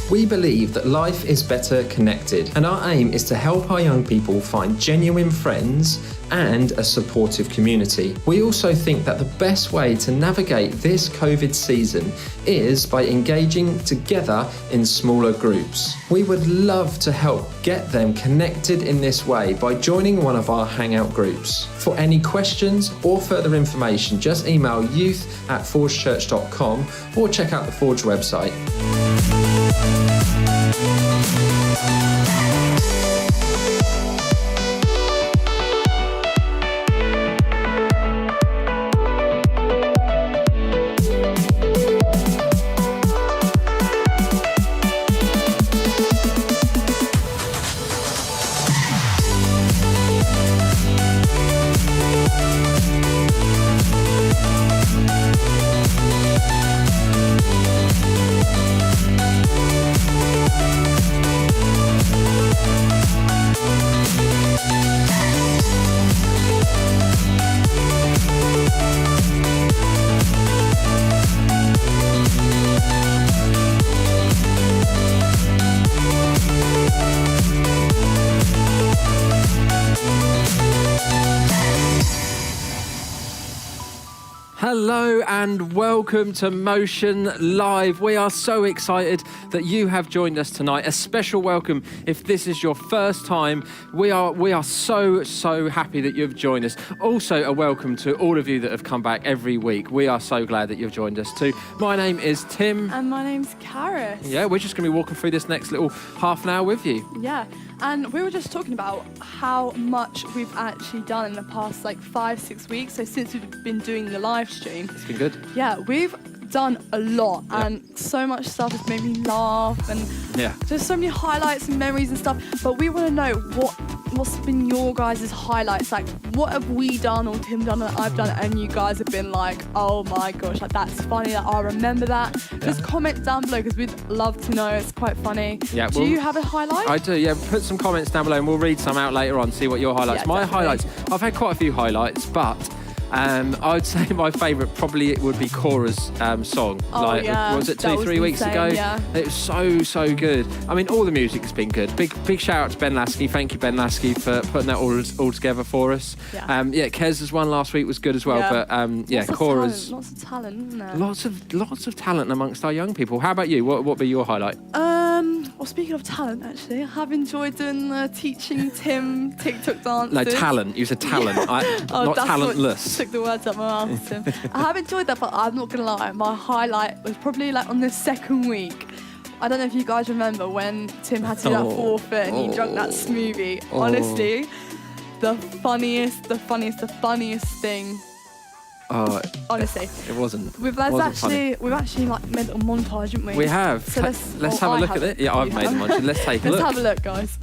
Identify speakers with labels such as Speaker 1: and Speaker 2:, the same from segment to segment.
Speaker 1: We believe that life is better connected, and our aim is to help our young people find genuine friends and a supportive community. We also think that the best way to navigate this COVID season is by engaging together in smaller groups. We would love to help get them connected in this way by joining one of our Hangout groups. For any questions or further information, just email youth@forgechurch.com or check out the Forge website. Hello and welcome to Motion Live. We are so excited that you have joined us tonight. A special welcome if this is your first time. We are so happy that you've joined us. Also a welcome to all of you that have come back every week. We are so glad that you've joined us too. My name is Tim.
Speaker 2: And my name's Karis.
Speaker 1: Yeah, we're just going to be walking through this next little half an hour with you.
Speaker 2: Yeah, and we were just talking about how much we've actually done in the past 5-6 weeks. So since we've been doing the live stream.
Speaker 1: It's been good.
Speaker 2: Yeah, we've done a lot and so much stuff has made me laugh and just so many highlights and memories and stuff. But we want to know what's been your guys' highlights. What have we done or Tim done and I've done and you guys have been like, oh my gosh, that's funny, I remember that. Just comment down below because we'd love to know. It's quite funny. Yeah, do you have a highlight?
Speaker 1: I do, yeah. Put some comments down below and we'll read some out later on, see what your highlights. My highlights, I've had quite a few highlights, but I would say my favourite probably it would be Cora's song. Was it 2-3 weeks ago?
Speaker 2: Yeah.
Speaker 1: It was so good. I mean, all the music has been good. Big shout out to Ben Lasky. Thank you, Ben Lasky, for putting that all together for us. Yeah. Kez's one last week was good as well.
Speaker 2: Yeah.
Speaker 1: But Cora's
Speaker 2: lots of talent, isn't there?
Speaker 1: Lots of talent amongst our young people. How about you? What would be your highlight?
Speaker 2: Well, speaking of talent, actually, I have enjoyed doing teaching Tim TikTok dances.
Speaker 1: No, talent. You said talent.
Speaker 2: Yeah.
Speaker 1: Not talentless.
Speaker 2: Took the words out my mouth, Tim. I have enjoyed that, but I'm not going to lie. My highlight was probably on the second week. I don't know if you guys remember when Tim had to do that forfeit and he drank that smoothie. Honestly, the funniest thing. Honestly,
Speaker 1: it wasn't.
Speaker 2: We've actually made a montage, haven't we?
Speaker 1: We have.
Speaker 2: So
Speaker 1: let's have a look at it. Yeah, I've made a montage. Let's take a look.
Speaker 2: Let's have a look, guys.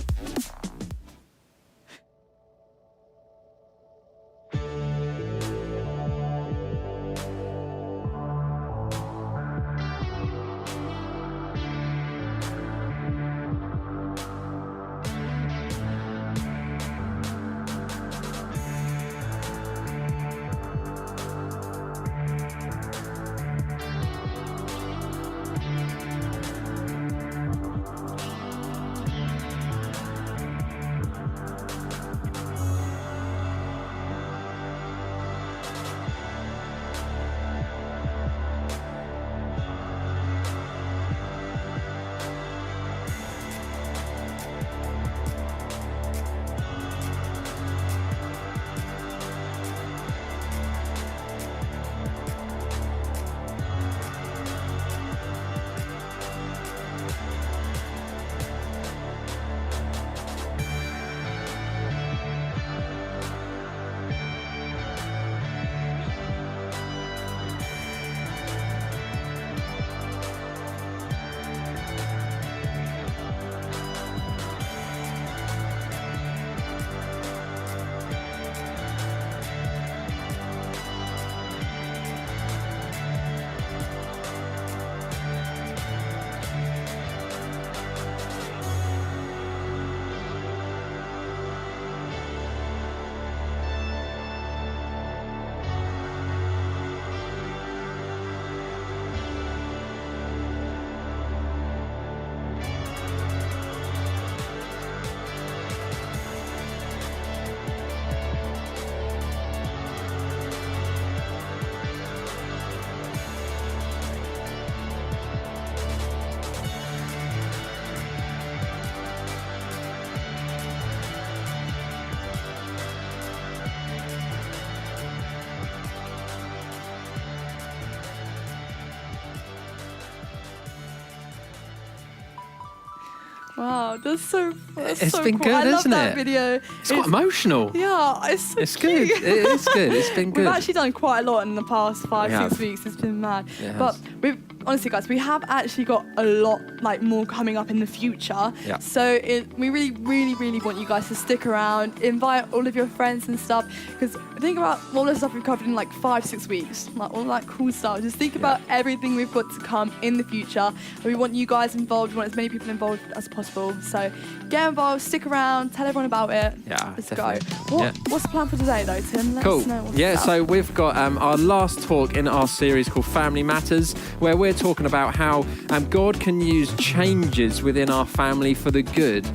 Speaker 2: Wow, that's
Speaker 3: It's
Speaker 2: so
Speaker 3: been
Speaker 2: cool.
Speaker 3: good,
Speaker 2: I love
Speaker 3: isn't
Speaker 2: that
Speaker 3: it?
Speaker 2: video.
Speaker 3: It's quite emotional.
Speaker 2: Yeah, it's so
Speaker 3: It's
Speaker 2: cute.
Speaker 3: good. It is good. It's been good.
Speaker 2: We've actually done quite a lot in the past 5-6
Speaker 3: have.
Speaker 2: weeks. It's been mad.
Speaker 3: It
Speaker 2: But
Speaker 3: has.
Speaker 2: we've honestly, guys, we have actually got a lot more coming up in the future.
Speaker 3: Yeah.
Speaker 2: So we really want you guys to stick around, invite all of your friends and stuff. Because think about all the stuff we've covered in like 5-6 weeks, like all that cool stuff. Just think about everything we've got to come in the future. And we want you guys involved. We want as many people involved as possible. So get involved, stick around, tell everyone about it.
Speaker 3: Yeah,
Speaker 2: Let's
Speaker 3: definitely.
Speaker 2: go.
Speaker 3: Yeah.
Speaker 2: What's the plan for today, though, Tim? Let
Speaker 3: Cool.
Speaker 2: us know what's
Speaker 3: Yeah,
Speaker 2: up.
Speaker 3: so we've got our last talk in our series called Family Matters, where we're talking about how God can use changes within our family for the good.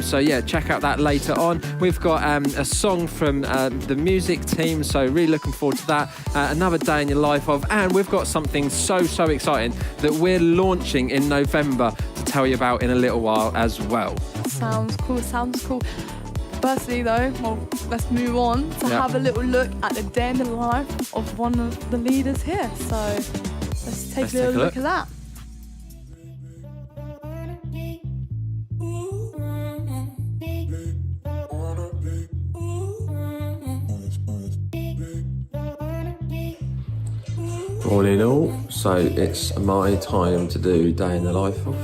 Speaker 3: So yeah, check out that later on. We've got a song from the music team, so really looking forward to that. Another day in your life of, and we've got something so exciting that we're launching in November to tell you about in a little while as well.
Speaker 2: Sounds cool. Firstly, though, well, let's move on to have a little look at the day in the life of one of the leaders here. So let's take a little look at that.
Speaker 1: Morning all, so it's my time to do day in the life of.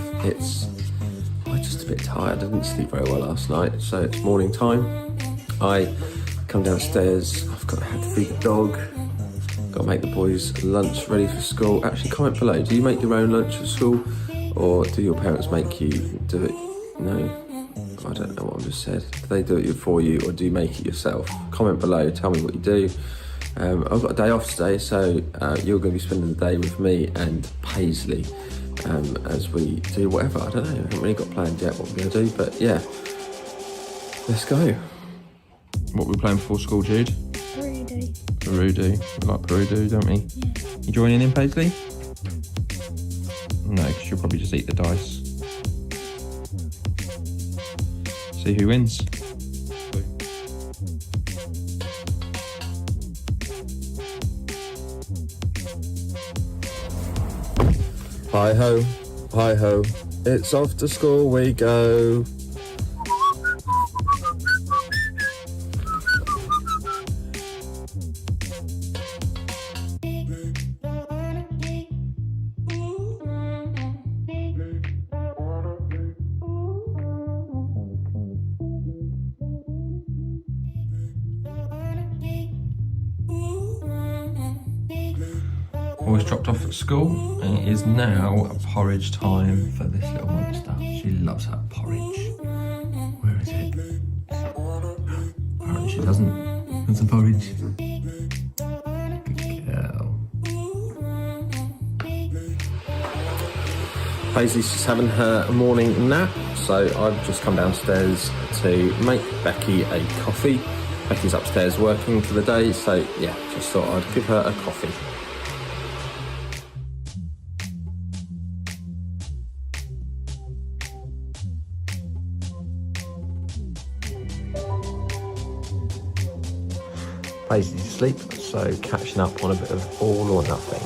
Speaker 1: I'm just a bit tired, I didn't sleep very well last night, so it's morning time. I come downstairs, I've got to have to feed the dog, got to make the boys lunch ready for school. Actually, comment below, do you make your own lunch at school, or do your parents make you do it? No, I don't know what I just said. Do they do it for you, or do you make it yourself? Comment below, tell me what you do. I've got a day off today, so you're going to be spending the day with me and Paisley as we do whatever. I don't know, I haven't really got planned yet what we're going to do, but yeah, let's go. What are we playing before school, Jude? Perudo. We like Perudo, don't we? Yeah. You joining in, Paisley? No, because you'll probably just eat the dice. See who wins. Hi ho, it's off to school we go. Boys dropped off at school, and it is now porridge time for this little monster. She loves her porridge. Where is it? Apparently she doesn't. Where's the porridge? Good girl. Paisley's just having her morning nap, so I've just come downstairs to make Becky a coffee. Becky's upstairs working for the day, so yeah, just thought I'd give her a coffee. Paisley's asleep, so catching up on a bit of all or nothing.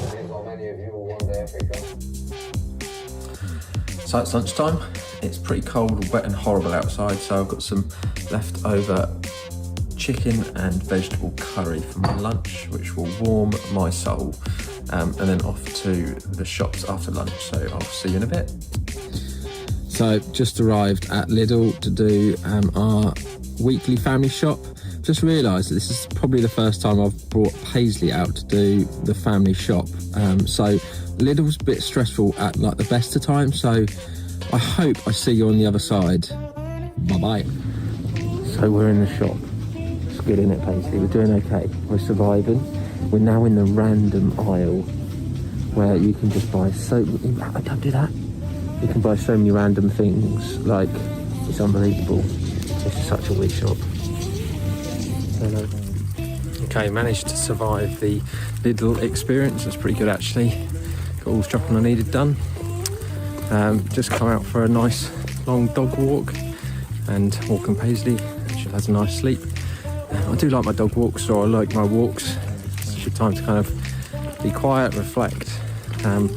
Speaker 1: So it's lunchtime. It's pretty cold, wet and horrible outside, so I've got some leftover chicken and vegetable curry for my lunch, which will warm my soul. And then off to the shops after lunch, so I'll see you in a bit. So just arrived at Lidl to do our weekly family shop. Just realised that this is probably the first time I've brought Paisley out to do the family shop. So Lidl's a bit stressful at like the best of times, so I hope I see you on the other side. Bye-bye. So we're in the shop. It's good, isn't it, Paisley? We're doing okay. We're surviving. We're now in the random aisle where you can just buy don't do that. You can buy so many random things, like, it's unbelievable. This is such a weird shop. Okay, managed to survive the Lidl experience. It's pretty good actually. Got all the shopping I needed done. Just come out for a nice long dog walk and walking Paisley. She has a nice sleep. I do like my dog walks, or I like my walks. It's a good time to kind of be quiet, reflect,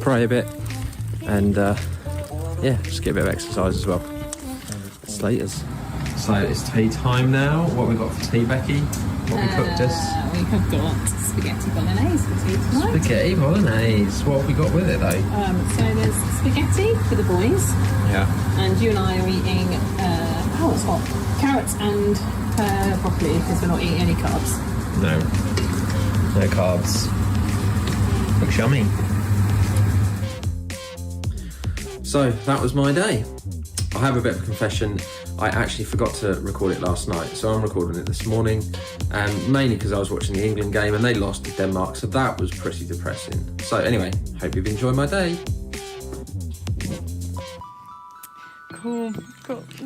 Speaker 1: pray a bit, and yeah, just get a bit of exercise as well.
Speaker 3: Slaters.
Speaker 1: So it's tea time now. What have we got for tea, Becky? What have we cooked us?
Speaker 4: We have got spaghetti bolognese for tea tonight.
Speaker 1: Spaghetti bolognese. What have we got with it though?
Speaker 4: So there's spaghetti for the boys,
Speaker 1: Yeah.
Speaker 4: and you and I are eating, it's hot, carrots and broccoli, because we're not eating any carbs.
Speaker 1: No. No carbs. Looks yummy. So that was my day. I have a bit of a confession. I actually forgot to record it last night, so I'm recording it this morning, mainly because I was watching the England game and they lost to Denmark, so that was pretty depressing. So anyway, hope you've enjoyed my day.
Speaker 2: Cool.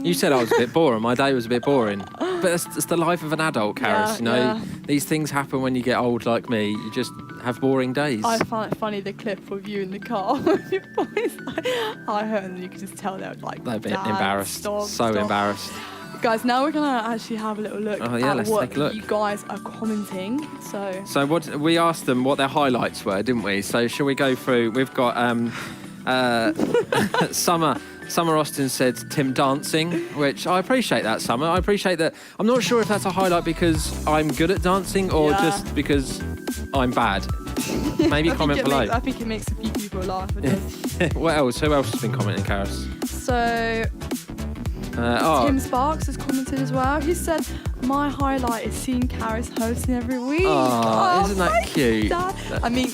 Speaker 3: You said I was a bit boring. My day was a bit boring. But it's the life of an adult, Karis.
Speaker 2: Yeah.
Speaker 3: These things happen when you get old like me. You just have boring days.
Speaker 2: I found it funny, the clip of you in the car with your boys. I heard, and you could just tell they were like,
Speaker 3: They're a bit
Speaker 2: "Dad,
Speaker 3: embarrassed.
Speaker 2: stop."
Speaker 3: Embarrassed.
Speaker 2: Guys, now we're gonna actually have a little look at
Speaker 3: let's
Speaker 2: what
Speaker 3: take a look.
Speaker 2: you guys are commenting.
Speaker 3: So what we asked them what their highlights were, didn't we? So shall we go through? We've got Summer Austin said Tim dancing, which I appreciate that, Summer. I appreciate that. I'm not sure if that's a highlight because I'm good at dancing or just because I'm bad. Maybe comment below.
Speaker 2: I think it makes a few people laugh. It does.
Speaker 3: What else? Who else has been commenting, Karis?
Speaker 2: So Tim Sparks has commented as well. He said, "My highlight is seeing Karis hosting every week."
Speaker 3: Isn't that cute?
Speaker 2: Dad. I mean,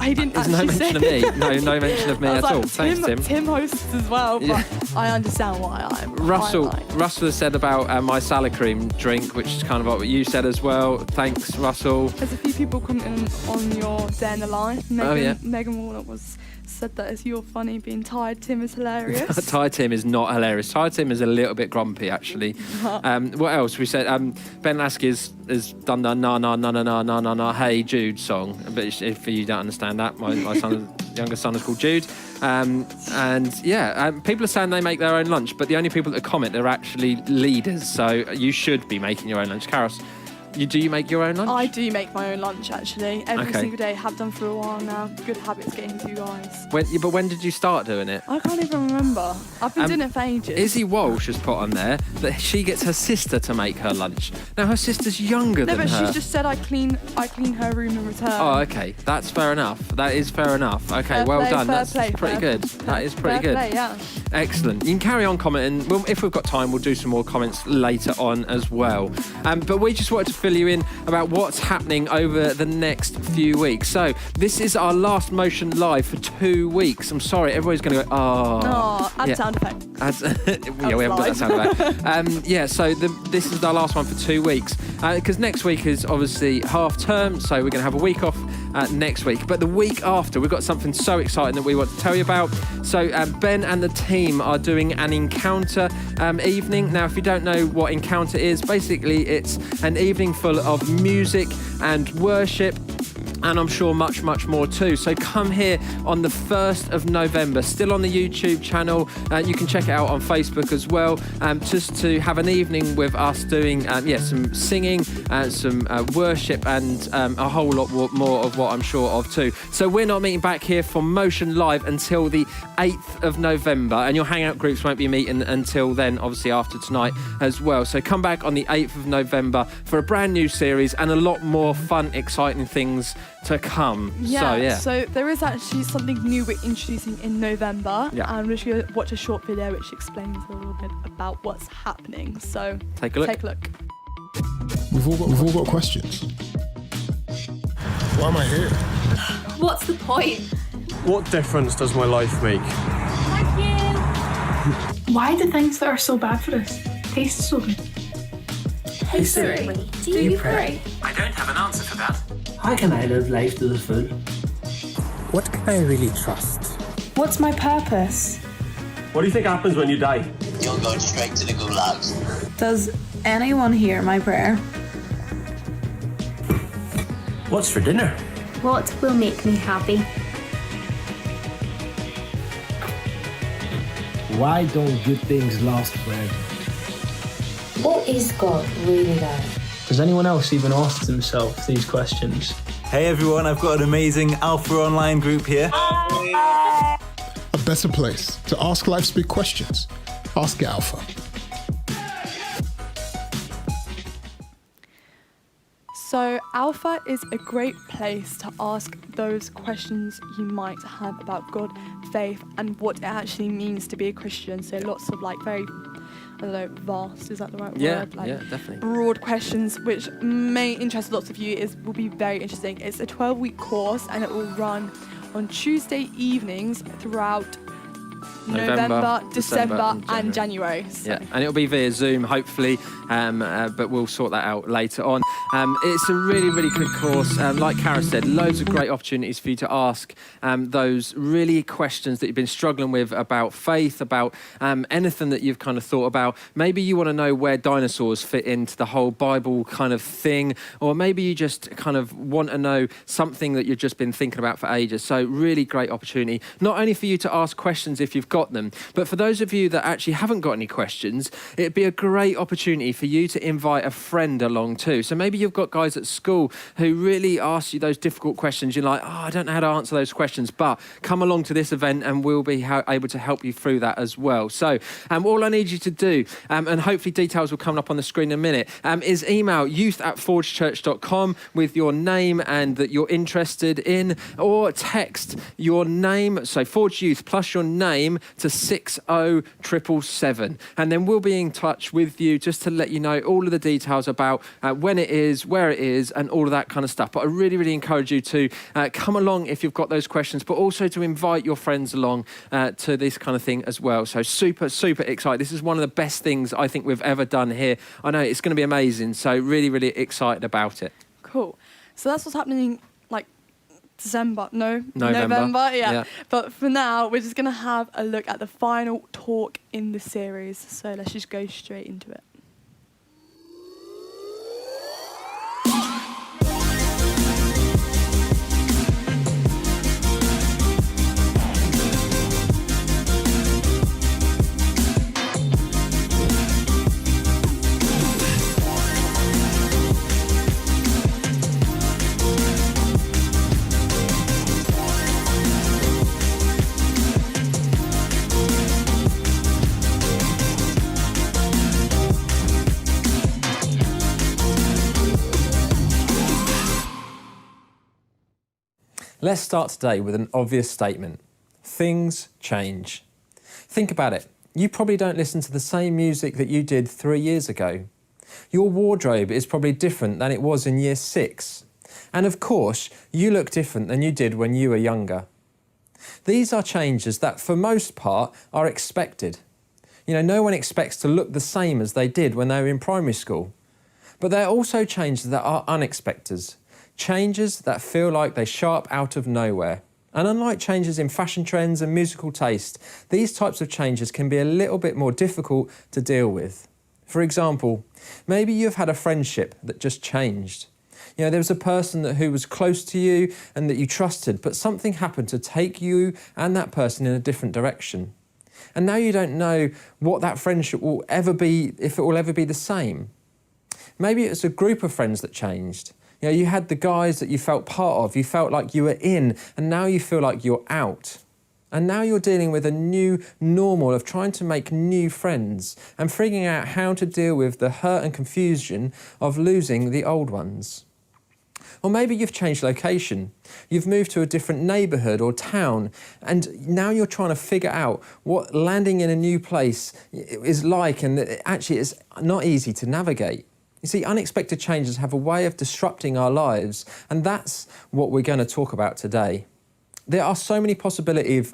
Speaker 2: I didn't
Speaker 3: There's
Speaker 2: actually
Speaker 3: no mention of me. No mention of me
Speaker 2: I was
Speaker 3: at
Speaker 2: like,
Speaker 3: all. Thanks, Tim.
Speaker 2: Tim hosts as well, but I understand why I'm.
Speaker 3: Russell
Speaker 2: highlight.
Speaker 3: has said about my salad cream drink, which is kind of what you said as well. Thanks, Russell.
Speaker 2: There's a few people commenting on your day in the life. Megan Warnock said that as you're funny, being tired, Tim is hilarious.
Speaker 3: Tired Tim is not hilarious. Tired Tim is a little bit grumpy, actually. What else? We said Ben Lasky has done the na na na na na na na na Hey Jude song. But if you don't understand that, my younger son is called Jude. People are saying they make their own lunch, but the only people that comment are actually leaders. So you should be making your own lunch. Karis, do you make your own lunch?
Speaker 2: I do make my own lunch, actually. Every
Speaker 3: Okay.
Speaker 2: single day. Have done for a while now. Good habits getting to you guys.
Speaker 3: But when did you start doing it?
Speaker 2: I can't even remember. I've been doing it for ages.
Speaker 3: Izzy Walsh has put on there that she gets her sister to make her lunch. Now her sister's younger than her.
Speaker 2: No, but she's just said I clean her room in return.
Speaker 3: Oh, okay. That's fair enough. That is fair enough. Okay,
Speaker 2: Fair
Speaker 3: well
Speaker 2: play,
Speaker 3: done.
Speaker 2: fair
Speaker 3: That's
Speaker 2: play,
Speaker 3: pretty
Speaker 2: fair-
Speaker 3: good. That is pretty good.
Speaker 2: Fair play, yeah.
Speaker 3: Excellent. You can carry on commenting. Well, if we've got time, we'll do some more comments later on as well. But we just wanted to fill you in about what's happening over the next few weeks. So this is our last Motion Live for 2 weeks. I'm sorry, everybody's going to go,
Speaker 2: Add sound effect.
Speaker 3: Yeah, we haven't got that sound effect. So this is our last one for 2 weeks. Because next week is obviously half term, so we're going to have a week off next week. But the week after, we've got something so exciting that we want to tell you about. So Ben and the team are doing an encounter evening. Now, if you don't know what encounter is, basically it's an evening full of music and worship, and I'm sure much, much more too. So come here on the 1st of November, still on the YouTube channel. You can check it out on Facebook as well, just to have an evening with us doing some singing, some worship, and a whole lot more of what I'm sure of too. So we're not meeting back here for Motion Live until the 8th of November, and your hangout groups won't be meeting until then, obviously after tonight as well. So come back on the 8th of November for a brand new series and a lot more fun, exciting things to come.
Speaker 2: So there is actually something new we're introducing in November.
Speaker 3: Yeah.
Speaker 2: And we're just going to watch a short video which explains a little bit about what's happening. So
Speaker 3: Take a look.
Speaker 5: We've all got questions. Why am I here?
Speaker 6: What's the point?
Speaker 7: What difference does my life make?
Speaker 8: Why do things that are so bad for us taste so good?
Speaker 6: Hey Siri, do you pray?
Speaker 9: I don't have an answer for that.
Speaker 10: How can I live life to the full?
Speaker 11: What can I really trust?
Speaker 8: What's my purpose?
Speaker 7: What do you think happens when you die?
Speaker 12: You're going straight to the gulags.
Speaker 13: Does anyone hear my prayer?
Speaker 10: What's for dinner?
Speaker 6: What will make me happy?
Speaker 10: Why don't good things last forever?
Speaker 14: What is God really like?
Speaker 15: Does anyone else even ask themselves these questions?
Speaker 16: Hey everyone, I've got an amazing Alpha Online group here.
Speaker 5: A better place to ask life's big questions Ask It Alpha.
Speaker 2: So Alpha is a great place to ask those questions you might have about God, faith, and what it actually means to be a Christian. So lots of like very, I don't know, vast, is that the right word? Like
Speaker 3: definitely.
Speaker 2: broad questions which may interest lots of you, will be very interesting. It's a 12-week course and it will run on Tuesday evenings throughout November, December and January. So.
Speaker 3: Yeah, and it'll be via Zoom, hopefully, but we'll sort that out later on. It's a really, really good course. Like Cara said, loads of great opportunities for you to ask those really questions that you've been struggling with about faith, about anything that you've kind of thought about. Maybe you want to know where dinosaurs fit into the whole Bible kind of thing, or maybe you just kind of want to know something that you've just been thinking about for ages. So really great opportunity, not only for you to ask questions if you've got them, but for those of you that actually haven't got any questions, it'd be a great opportunity for you to invite a friend along too. So maybe you've got guys at school who really ask you those difficult questions. You're like, I don't know how to answer those questions, but come along to this event and we'll be able to help you through that as well. So all I need you to do, and hopefully details will come up on the screen in a minute, is email youth@forgechurch.com with your name and that you're interested in, or text your name, so Forge Youth plus your name, to 60777, and then we'll be in touch with you just to let you know all of the details about when it is, where it is, and all of that kind of stuff. But I really, really encourage you to come along if you've got those questions, but also to invite your friends along to this kind of thing as well. So super, super excited. This is one of the best things I think we've ever done here. I know it's going to be amazing. So really, really excited about it.
Speaker 2: Cool. So that's what's happening November, yeah. But for now, we're just going to have a look at the final talk in the series. So let's just go straight into it.
Speaker 1: Let's start today with an obvious statement. Things change. Think about it. You probably don't listen to the same music that you did 3 years ago. Your wardrobe is probably different than it was in year 6. And of course, you look different than you did when you were younger. These are changes that, for most part, are expected. You know, no one expects to look the same as they did when they were in primary school. But there are also changes that are unexpected. Changes that feel like they show up out of nowhere. And unlike changes in fashion trends and musical taste, these types of changes can be a little bit more difficult to deal with. For example, maybe you've had a friendship that just changed. You know, there was a person who was close to you and that you trusted, but something happened to take you and that person in a different direction. And now you don't know what that friendship will ever be, if it will ever be the same. Maybe it's a group of friends that changed. You know, you had the guys that you felt part of, you felt like you were in, and now you feel like you're out. And now you're dealing with a new normal of trying to make new friends and figuring out how to deal with the hurt and confusion of losing the old ones. Or maybe you've changed location. You've moved to a different neighbourhood or town, and now you're trying to figure out what landing in a new place is like, and it actually is not easy to navigate. You see, unexpected changes have a way of disrupting our lives, and that's what we're going to talk about today. There are so many possibilities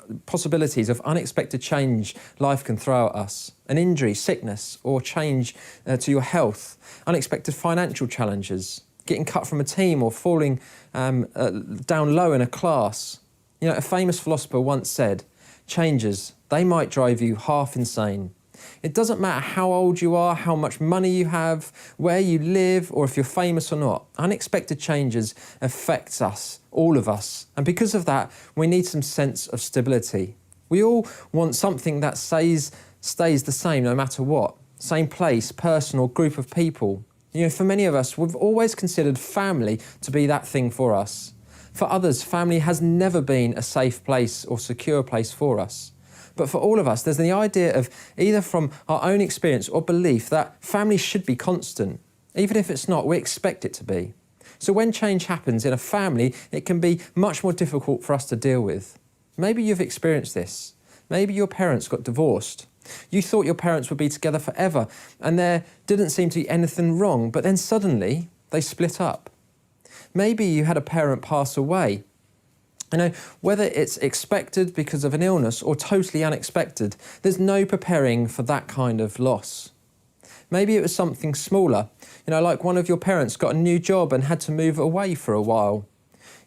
Speaker 1: of unexpected change life can throw at us. An injury, sickness, or change to your health, unexpected financial challenges, getting cut from a team or falling down low in a class. You know, a famous philosopher once said, changes, they might drive you half insane. It doesn't matter how old you are, how much money you have, where you live, or if you're famous or not. Unexpected changes affect us, all of us. And because of that, we need some sense of stability. We all want something that stays the same no matter what. Same place, person, or group of people. You know, for many of us, we've always considered family to be that thing for us. For others, family has never been a safe place or secure place for us. But for all of us, there's the idea of either from our own experience or belief that family should be constant. Even if it's not, we expect it to be. So when change happens in a family, it can be much more difficult for us to deal with. Maybe you've experienced this. Maybe your parents got divorced. You thought your parents would be together forever and there didn't seem to be anything wrong, but then suddenly they split up. Maybe you had a parent pass away. Whether it's expected because of an illness or totally unexpected, there's no preparing for that kind of loss. Maybe it was something smaller, like one of your parents got a new job and had to move away for a while.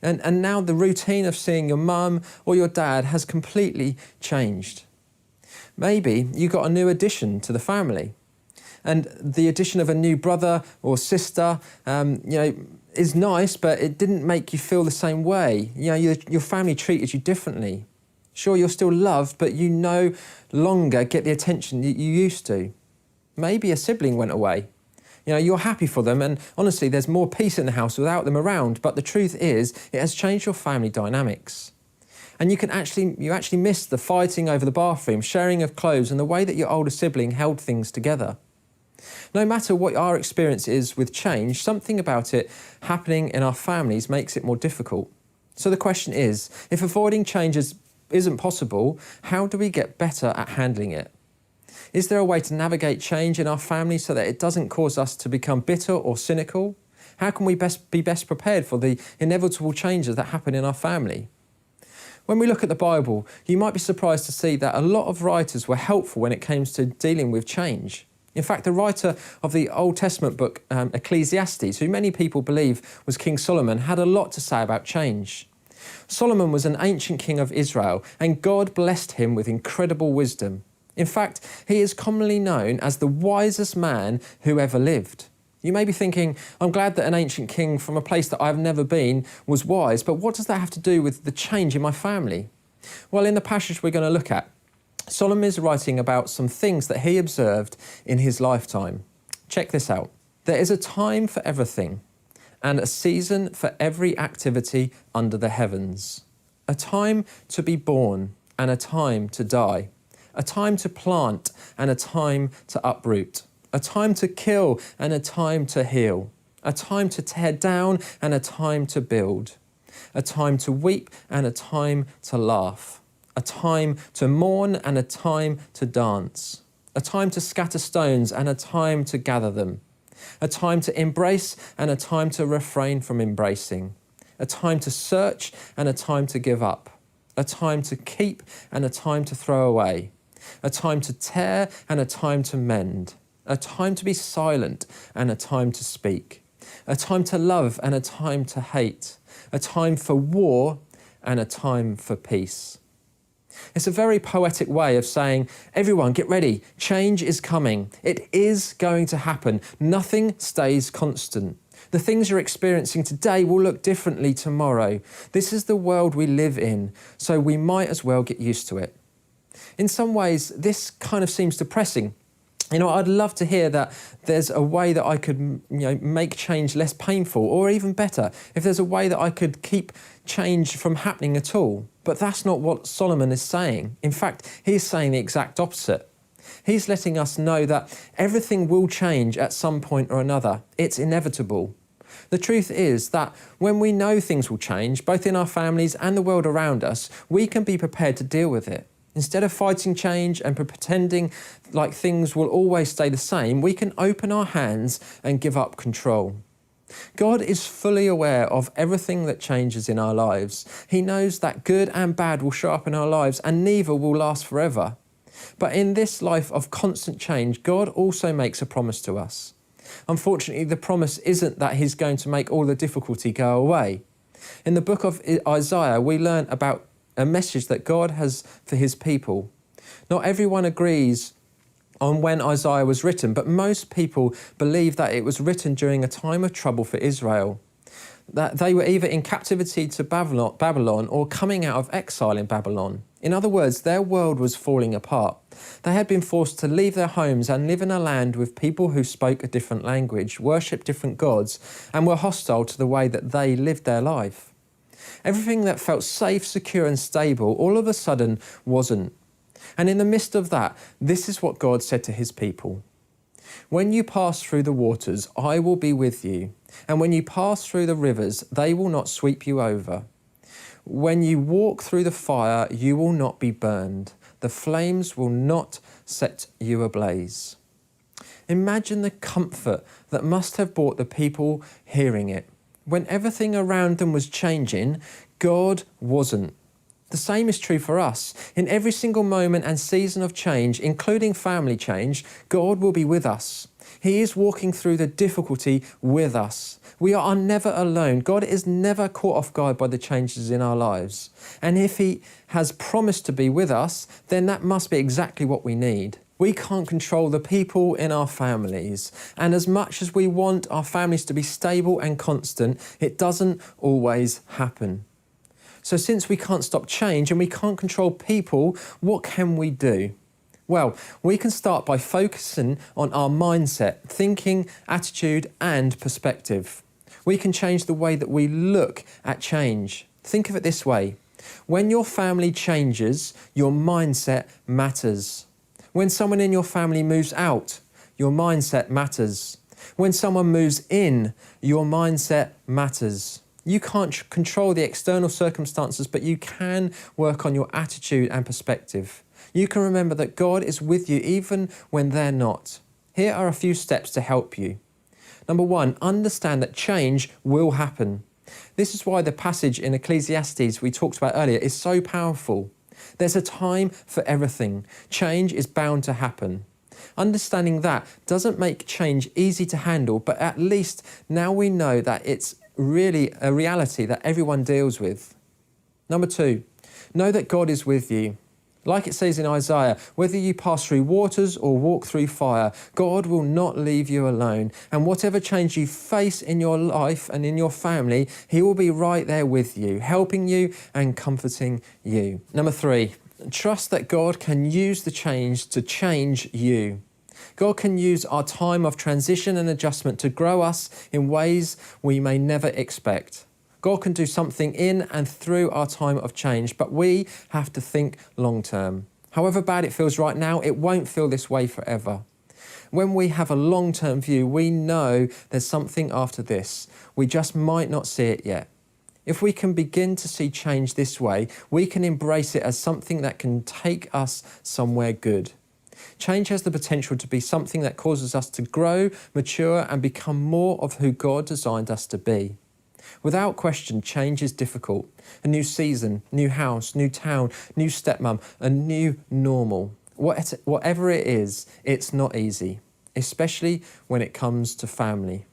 Speaker 1: And now the routine of seeing your mum or your dad has completely changed. Maybe you got a new addition to the family. And the addition of a new brother or sister, is nice, but it didn't make you feel the same way. Your family treated you differently. Sure, you're still loved, but you no longer get the attention that you used to. Maybe a sibling went away. You're happy for them, and honestly, there's more peace in the house without them around, but the truth is, it has changed your family dynamics. And you actually miss the fighting over the bathroom, sharing of clothes, and the way that your older sibling held things together. No matter what our experience is with change, something about it happening in our families makes it more difficult. So the question is, if avoiding changes isn't possible, how do we get better at handling it? Is there a way to navigate change in our family so that it doesn't cause us to become bitter or cynical? How can we be best prepared for the inevitable changes that happen in our family? When we look at the Bible, you might be surprised to see that a lot of writers were helpful when it came to dealing with change. In fact, the writer of the Old Testament book, Ecclesiastes, who many people believe was King Solomon, had a lot to say about change. Solomon was an ancient king of Israel, and God blessed him with incredible wisdom. In fact, he is commonly known as the wisest man who ever lived. You may be thinking, I'm glad that an ancient king from a place that I've never been was wise, but what does that have to do with the change in my family? Well, in the passage we're going to look at, Solomon is writing about some things that he observed in his lifetime. Check this out. There is a time for everything, and a season for every activity under the heavens. A time to be born, and a time to die. A time to plant, and a time to uproot. A time to kill, and a time to heal. A time to tear down, and a time to build. A time to weep, and a time to laugh. A time to mourn, and a time to dance. A time to scatter stones, and a time to gather them. A time to embrace, and a time to refrain from embracing. A time to search, and a time to give up. A time to keep, and a time to throw away. A time to tear, and a time to mend. A time to be silent, and a time to speak. A time to love, and a time to hate. A time for war, and a time for peace. It's a very poetic way of saying, everyone get ready, change is coming. It is going to happen. Nothing stays constant. The things you're experiencing today will look differently tomorrow. This is the world we live in, so we might as well get used to it. In some ways, this kind of seems depressing. I'd love to hear that there's a way that I could, make change less painful, or even better, if there's a way that I could keep change from happening at all. But that's not what Solomon is saying. In fact, he's saying the exact opposite. He's letting us know that everything will change at some point or another. It's inevitable. The truth is that when we know things will change, both in our families and the world around us, we can be prepared to deal with it. Instead of fighting change and pretending like things will always stay the same, we can open our hands and give up control. God is fully aware of everything that changes in our lives. He knows that good and bad will show up in our lives, and neither will last forever. But in this life of constant change, God also makes a promise to us. Unfortunately, the promise isn't that he's going to make all the difficulty go away. In the book of Isaiah, we learn about a message that God has for his people. Not everyone agrees on when Isaiah was written, but most people believe that it was written during a time of trouble for Israel. That they were either in captivity to Babylon or coming out of exile in Babylon. In other words, their world was falling apart. They had been forced to leave their homes and live in a land with people who spoke a different language, worshipped different gods, and were hostile to the way that they lived their life. Everything that felt safe, secure and stable all of a sudden wasn't.
Speaker 3: And in the midst of that, this is what God said to his people. When you pass through the waters, I will be with you. And when you pass through the rivers, they will not sweep you over. When you walk through the fire, you will not be burned. The flames will not set you ablaze. Imagine the comfort that must have brought the people hearing it. When everything around them was changing, God wasn't. The same is true for us. In every single moment and season of change, including family change, God will be with us. He is walking through the difficulty with us. We are never alone. God is never caught off guard by the changes in our lives. And if he has promised to be with us, then that must be exactly what we need. We can't control the people in our families. And as much as we want our families to be stable and constant, it doesn't always happen. So since we can't stop change and we can't control people, what can we do? Well, we can start by focusing on our mindset, thinking, attitude, and perspective. We can change the way that we look at change. Think of it this way. When your family changes, your mindset matters. When someone in your family moves out, your mindset matters. When someone moves in, your mindset matters. You can't control the external circumstances, but you can work on your attitude and perspective. You can remember that God is with you even when they're not. Here are a few steps to help you. Number one, understand that change will happen. This is why the passage in Ecclesiastes we talked about earlier is so powerful. There's a time for everything. Change is bound to happen. Understanding that doesn't make change easy to handle, but at least now we know that it's really a reality that everyone deals with. Number two, know that God is with you. Like it says in Isaiah, whether you pass through waters or walk through fire, God will not leave you alone. And whatever change you face in your life and in your family, he will be right there with you, helping you and comforting you. Number three, trust that God can use the change to change you. God can use our time of transition and adjustment to grow us in ways we may never expect. God can do something in and through our time of change, but we have to think long term. However bad it feels right now, it won't feel this way forever. When we have a long-term view, we know there's something after this. We just might not see it yet. If we can begin to see change this way, we can embrace it as something that can take us somewhere good. Change has the potential to be something that causes us to grow, mature, and become more of who God designed us to be. Without question, change is difficult. A new season, new house, new town, new stepmom, a new normal. Whatever it is, it's not easy, especially when it comes to family.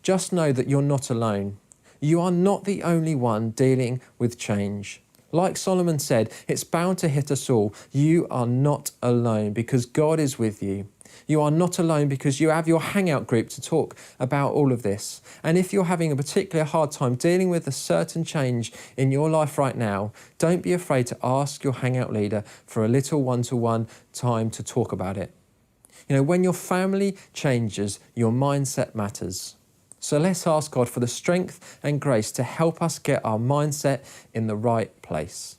Speaker 3: Just know that you're not alone. You are not the only one dealing with change. Like Solomon said, it's bound to hit us all. You are not alone because God is with you. You are not alone because you have your hangout group to talk about all of this. And if you're having a particularly hard time dealing with a certain change in your life right now, don't be afraid to ask your hangout leader for a little one-to-one time to talk about it. You know, when your family changes, your mindset matters. So let's ask God for the strength and grace to help us get our mindset in the right place.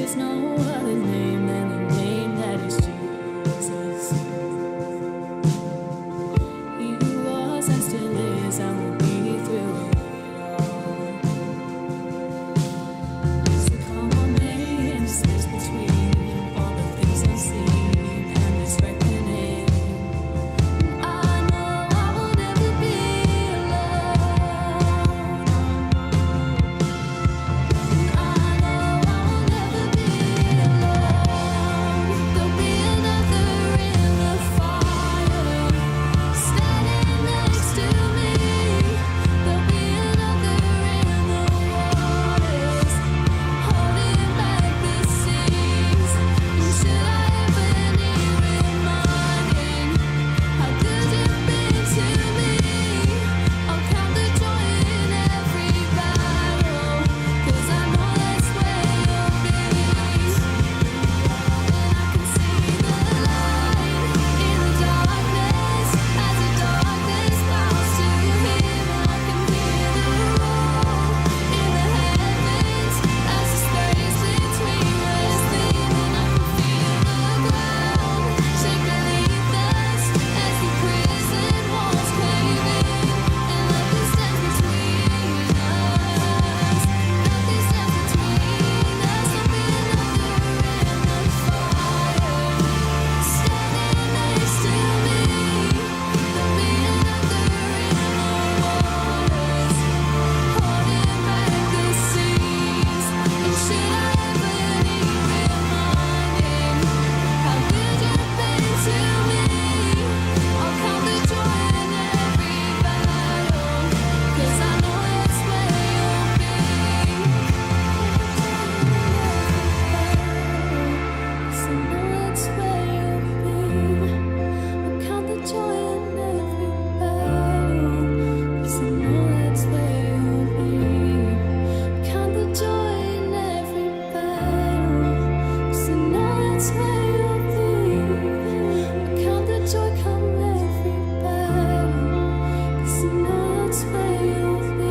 Speaker 17: There's no other name than the name that is Jesus. He was and still is and will be through it all. So come on, make a space between all the things unseen and this reckoning. I know I will never be alone. I know I will never be alone. There'll be another in the fire, standing next to me. There'll be another in the waters, holding back the seas. And should I ever need reminding how good you've been to me, I'll count the joy in every battle, 'cause I know that's where you'll be. And I can see the light in the darkness, as the darkness bows to him. I can hear the roar in the heavens, as the space between us thin. And I can feel the ground shake beneath us, as the prison walls cave in. And nothing stands between us, nothing stands between us. There'll be another in the fire, standing next to me. There'll be another in the waters, holding back the seas. And should I ever need reminding how good you've been to me, I'll count the joy in every battle, 'cause I know that's where you'll be. 'Cause I know that's where you'll be. I'll count the joy in every battle, 'cause I know that's where you'll be. Count the joy in every battle, 'cause I know that's where you'll be. Count the joy come every battle, 'cause I know that's where you'll be.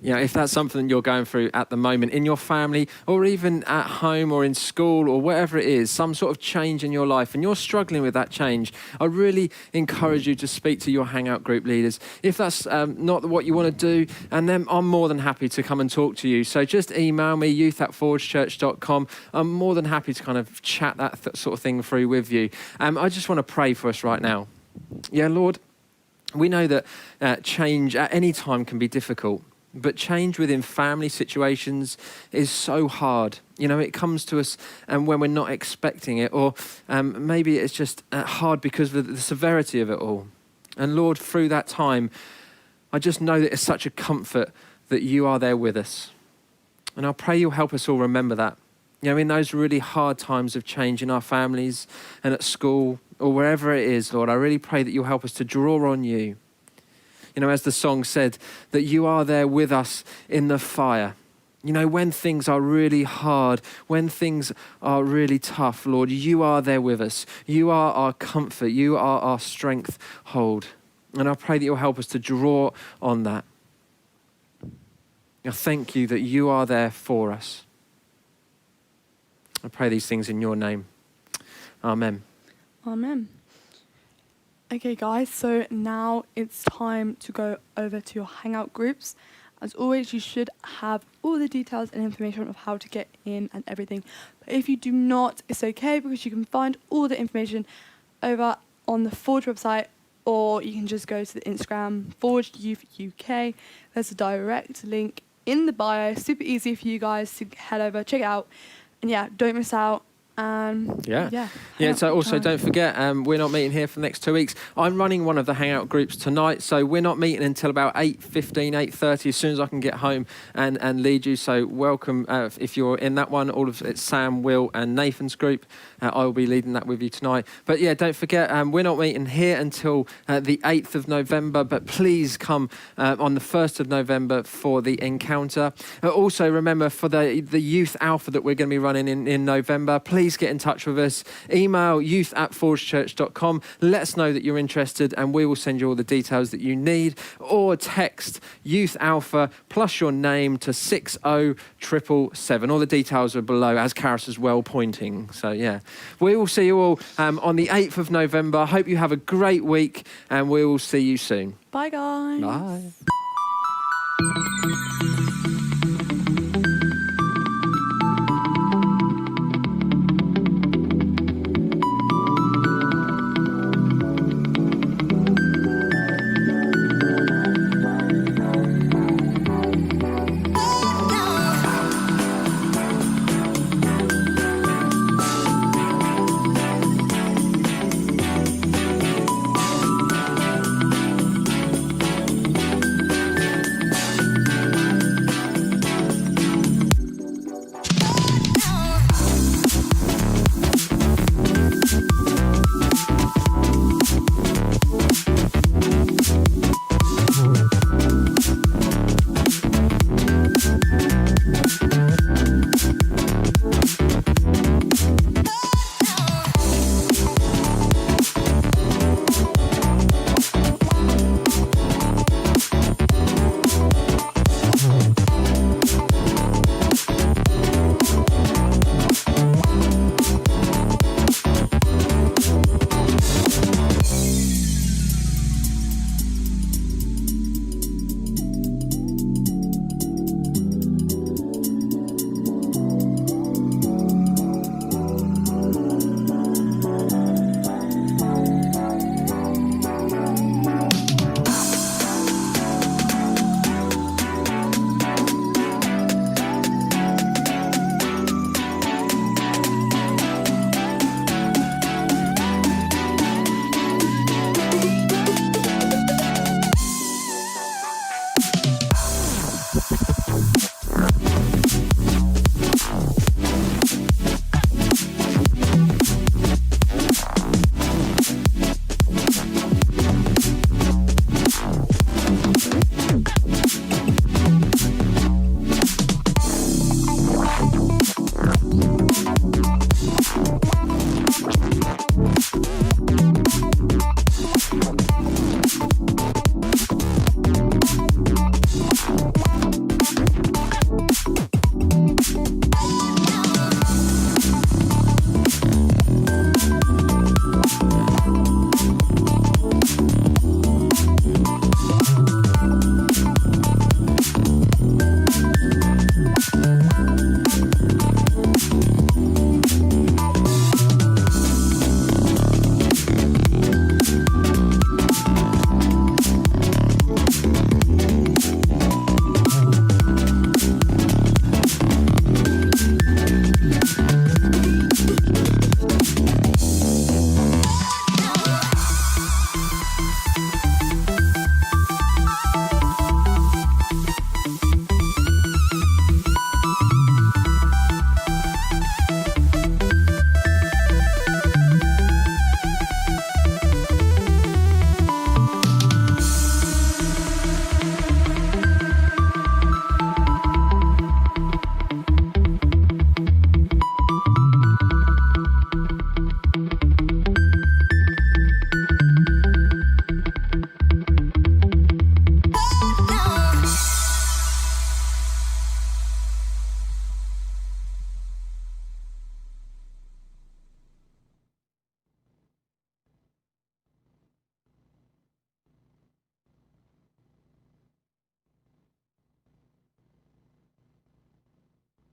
Speaker 3: You know, if that's something you're going through at the moment in your family or even at home or in school or wherever it is, some sort of change in your life and you're struggling with that change, I really encourage you to speak to your Hangout group leaders. If that's not what you want to do, and then I'm more than happy to come and talk to you. So just email me, youth@forgechurch.com. I'm more than happy to kind of chat that sort of thing through with you. I just want to pray for us right now. Yeah, Lord, we know that change at any time can be difficult. But change within family situations is so hard. You know, it comes to us when we're not expecting it, or maybe it's just hard because of the severity of it all. And Lord, through that time, I just know that it's such a comfort that you are there with us. And I pray you'll help us all remember that. You know, in those really hard times of change in our families and at school or wherever it is, Lord, I really pray that you'll help us to draw on you. You know, as the song said, that you are there with us in the fire. You know, when things are really hard, when things are really tough, Lord, you are there with us. You are our comfort. You are our strength hold. And I pray that you'll help us to draw on that. I thank you that you are there for us. I pray these things in your name. Amen.
Speaker 2: Amen. Okay guys, so now it's time to go over to your Hangout groups. As always, you should have all the details and information of how to get in and everything. But if you do not, it's okay, because you can find all the information over on the Forge website, or you can just go to the Instagram, Forge Youth UK. There's a direct link in the bio. Super easy for you guys to head over, check it out. And yeah, don't miss out.
Speaker 3: Yeah. So also don't forget, we're not meeting here for the next 2 weeks. I'm running one of the hangout groups tonight, so we're not meeting until about 8:15, 8:30, as soon as I can get home and lead you. So welcome if you're in that one. All of it's Sam, Will, and Nathan's group. I will be leading that with you tonight. But yeah, don't forget, we're not meeting here until the 8th of November. But please come on the 1st of November for the encounter. Also remember for the Youth Alpha that we're going to be running in November. Please get in touch with us. Email youth@forgechurch.com. Let us know that you're interested and we will send you all the details that you need. Or text Youth Alpha plus your name to 60777. All the details are below, as Karis is well pointing. So yeah, we will see you all on the 8th of November. I hope you have a great week and we will see you soon.
Speaker 2: Bye, guys.
Speaker 3: Bye.